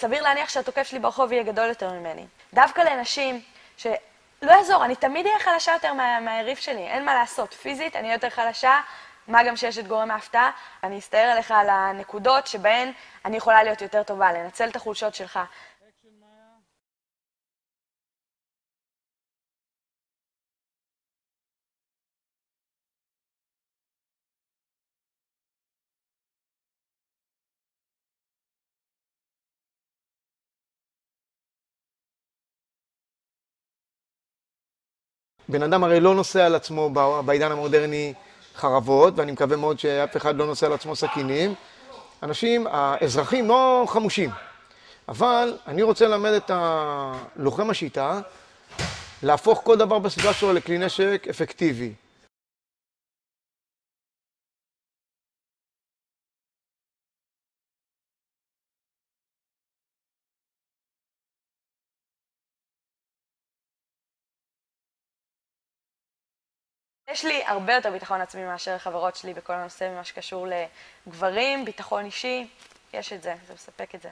סביר להניח שהתוקף שלי ברחוב יהיה גדול יותר ממני. דווקא לנשים שלא יעזור, אני תמיד אהיה חלשה יותר מהיריב שלי, אין מה לעשות. פיזית אני יותר חלשה, מה גם שיש את גורם ההפתעה. אני אסתער עליך על הנקודות שבהן אני יכולה להיות יותר טובה, לנצל את החולשות שלך. בן אדם הרי לא נושא על עצמו בעידן המודרני חרבות, ואני מקווה מאוד שאף אחד לא נושא על עצמו סכינים. אנשים, האזרחים לא חמושים. אבל אני רוצה ללמד את הלוחם השיטה להפוך כל דבר בסביבה שלו לכלי נשק אפקטיבי. יש לי הרבה יותר ביטחון עצמי מאשר חברות שלי בכל הנושא ממה שקשור לגברים, ביטחון אישי, יש את זה, זה מספק את זה.